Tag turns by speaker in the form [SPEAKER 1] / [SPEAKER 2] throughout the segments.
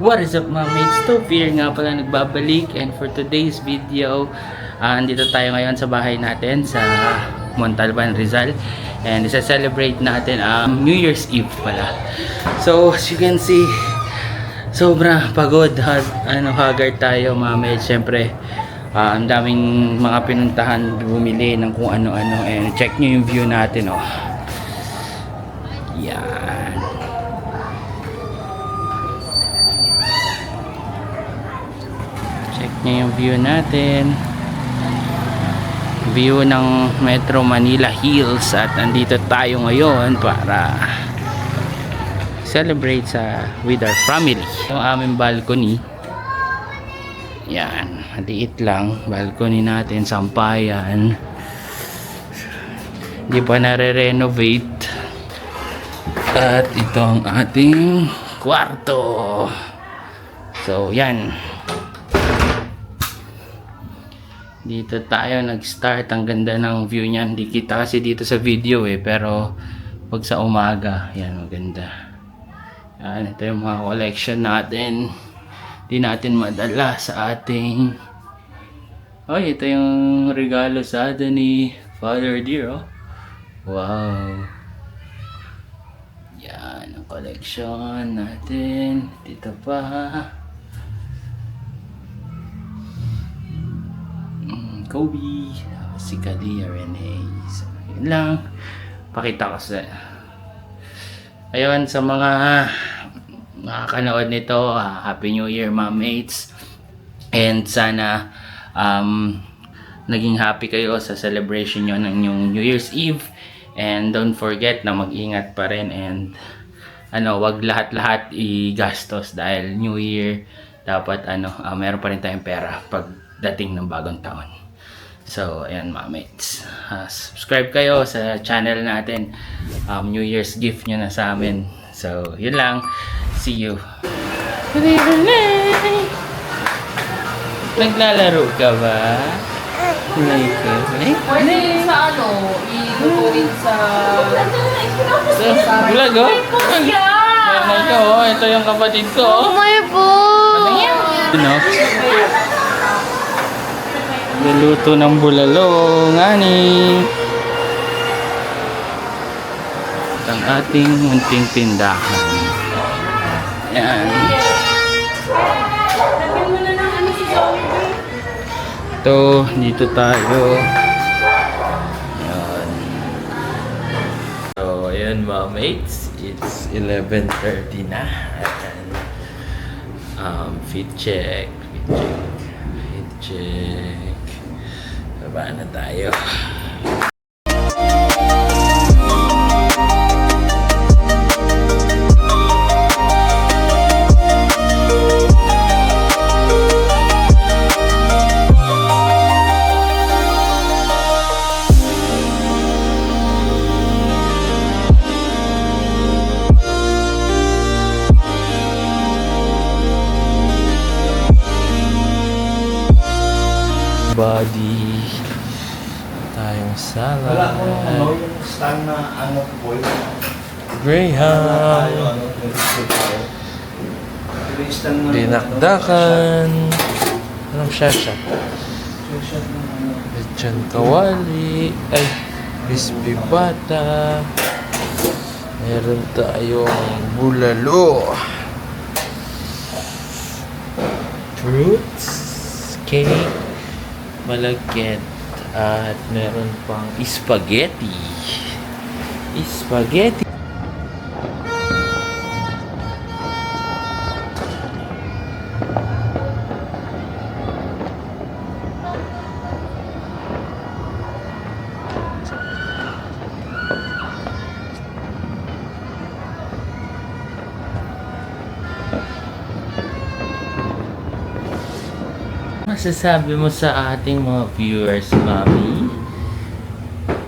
[SPEAKER 1] What is up mga mates? Topher nga pala nagbabalik, and for today's video, andito tayo ngayon sa bahay natin sa Montalban, Rizal, and isa-celebrate natin ang New Year's Eve pala. So as you can see, sobra pagod, haggard tayo mga mates. Siyempre ang daming mga pinuntahan, bumili ng kung ano-ano, and check nyo yung view natin, oh. Yan. Check nyo yung view natin. View ng Metro Manila Hills, at andito tayo ngayon para celebrate with our family. Yung aming balcony. Yan, maliit lang. Balcony natin, sampayan. Hindi pa nare-renovate. At ito ang ating kwarto. So, yan. Dito tayo nag-start. Ang ganda ng view niyan. Hindi kita kasi dito sa video pero pag sa umaga, yan, maganda. Yan, ito yung mga collection natin. Di natin madala sa ating... Ito yung regalo sa atin ni Father Dear, oh. Wow. Yan ang collection natin. Dito pa. Kobe, si Kadia Rene. So, yun lang. Pakita ko sa... Ayun, sa mga nakakanood nito, Happy New Year mga mates. And sana naging happy kayo sa celebration nyo ng yung New Year's Eve. And don't forget na mag-ingat pa rin, and wag lahat-lahat i-gastos dahil New Year, dapat meron pa rin tayong pera pagdating ng bagong taon. So ayan mga mates, subscribe kayo sa channel natin. New Year's gift nyo na sa amin. So yun lang, see you. Naglalaro ka ba?
[SPEAKER 2] Pwede sa i-going sa
[SPEAKER 1] vlog, oh. Ito yung kapatid ko, oh.
[SPEAKER 2] my po!
[SPEAKER 1] Luluto ng bulalo, ngani. At ang ating munting tindahan. Yan. Ito, dito tayo. Yan. So, ayan mga mates. It's 11:30 na. Fit check. Baba na tayo. Body tayong salad.
[SPEAKER 3] Wala ko yung stand na boy.
[SPEAKER 1] Graham. Dinakdakan. Anong shasha? Lechon kawali. Ay, crispy bata. Meron tayong bulalo. Fruits. Cake. Malagkit, at meron pang spaghetti. Masasabi mo sa ating mga viewers, Mami?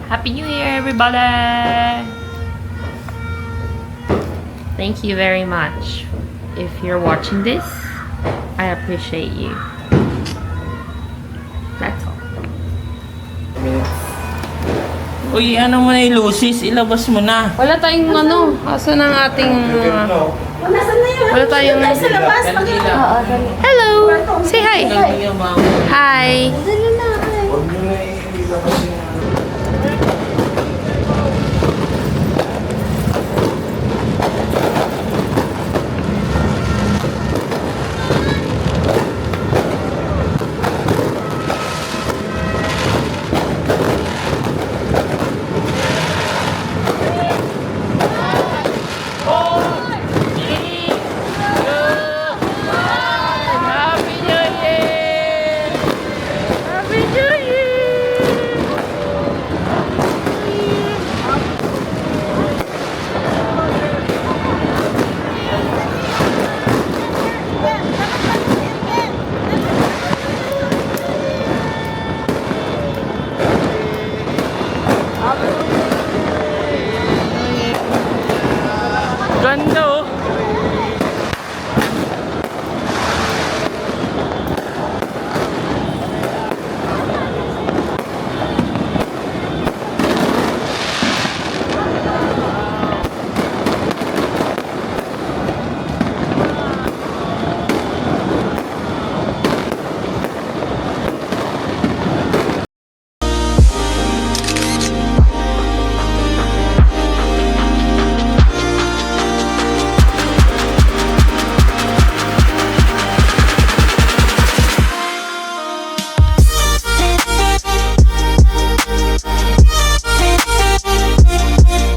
[SPEAKER 2] Happy New Year, everybody! Thank you very much. If you're watching this, I appreciate you. That's all.
[SPEAKER 1] Uy, ano mo na ilusis? Ilabas mo na.
[SPEAKER 2] Wala tayong ano. Asan ang ating mga... Wala tayong...
[SPEAKER 4] Sa labas. Oo, dali.
[SPEAKER 2] Hello! Say hi! Hi!
[SPEAKER 4] Dali na.
[SPEAKER 3] Huwag nyo na ilabas yung
[SPEAKER 1] Happy New Year! Happy New Year! Ganda oh!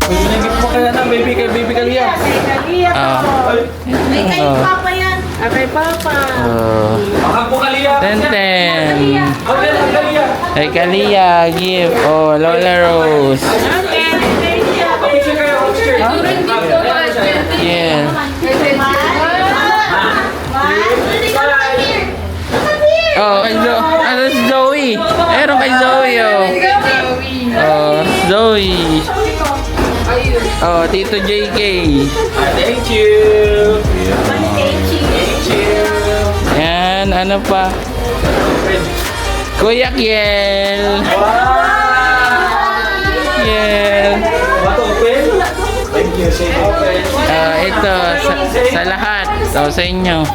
[SPEAKER 3] Pinagit mo kaya na, baby Kalia.
[SPEAKER 1] Ah.
[SPEAKER 4] May kay Papa yan. Kay Papa.
[SPEAKER 3] Baka po Kalia.
[SPEAKER 1] Tenten.
[SPEAKER 3] Okay, Kalia.
[SPEAKER 1] Hey, Kalia, give. Oh, Lola Rose.
[SPEAKER 3] Picture kayo, picture.
[SPEAKER 1] Yeah. Oh, kay ano si Zoe? Meron kay Zoe, oh. Oh, Zoe. Oh, Tito JK.
[SPEAKER 3] Thank you. Thank you.
[SPEAKER 1] Yan, ano pa? Kuya Kiel. Kiel.
[SPEAKER 3] Bato open? Thank you. Say open.
[SPEAKER 1] Ito, sa lahat. So, sa inyo.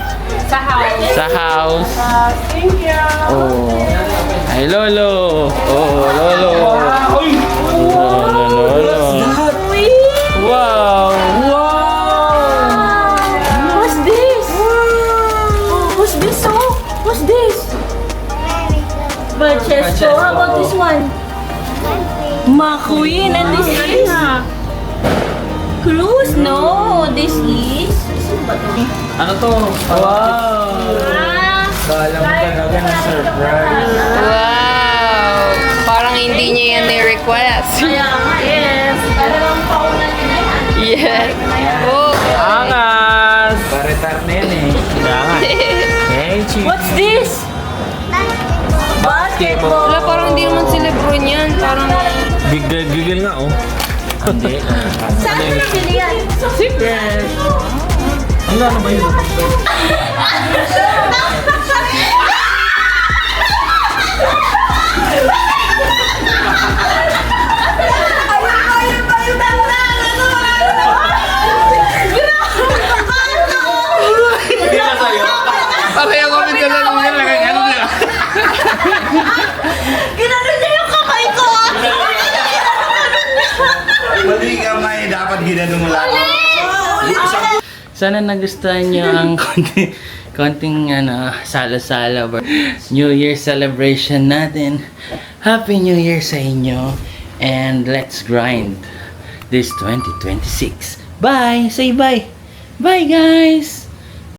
[SPEAKER 1] Sa house.
[SPEAKER 4] Thank you.
[SPEAKER 1] Oh. Ay, Lolo. Oh, Lolo.
[SPEAKER 3] Uy!
[SPEAKER 1] Lolo. Wow.
[SPEAKER 4] What's this? What's this? What's this? Francesco. How about this one? McQueen. And this is? Cruz? No. This is?
[SPEAKER 3] Ano to? Wow! Kala mo talaga na surprise.
[SPEAKER 2] Wow! Parang hindi niya yan ni-request.
[SPEAKER 4] Yes. Talagang paunan niya yan.
[SPEAKER 2] Yes. Oh.
[SPEAKER 1] Angas.
[SPEAKER 3] Pare-tar na yan eh. Kailangan. Thank you.
[SPEAKER 4] What's this? Basketball.
[SPEAKER 2] Wala, parang hindi naman si Lebron yan. Parang...
[SPEAKER 3] Gigil nga oh. Hindi.
[SPEAKER 4] Saan mo nabili yan?
[SPEAKER 1] Secret.
[SPEAKER 3] Ano ba yun? Hindi na sa'yo.
[SPEAKER 1] Pareho kami dalawa nila. Ano na?
[SPEAKER 4] Ginano niya yung kamay ko!
[SPEAKER 3] Mali kamay. Dapat ginano mo lang.
[SPEAKER 1] Sana nagustuhan nyo ang konting sala-sala or New Year celebration natin. Happy New Year sa inyo. And let's grind this 2026. Bye! Say bye! Bye guys!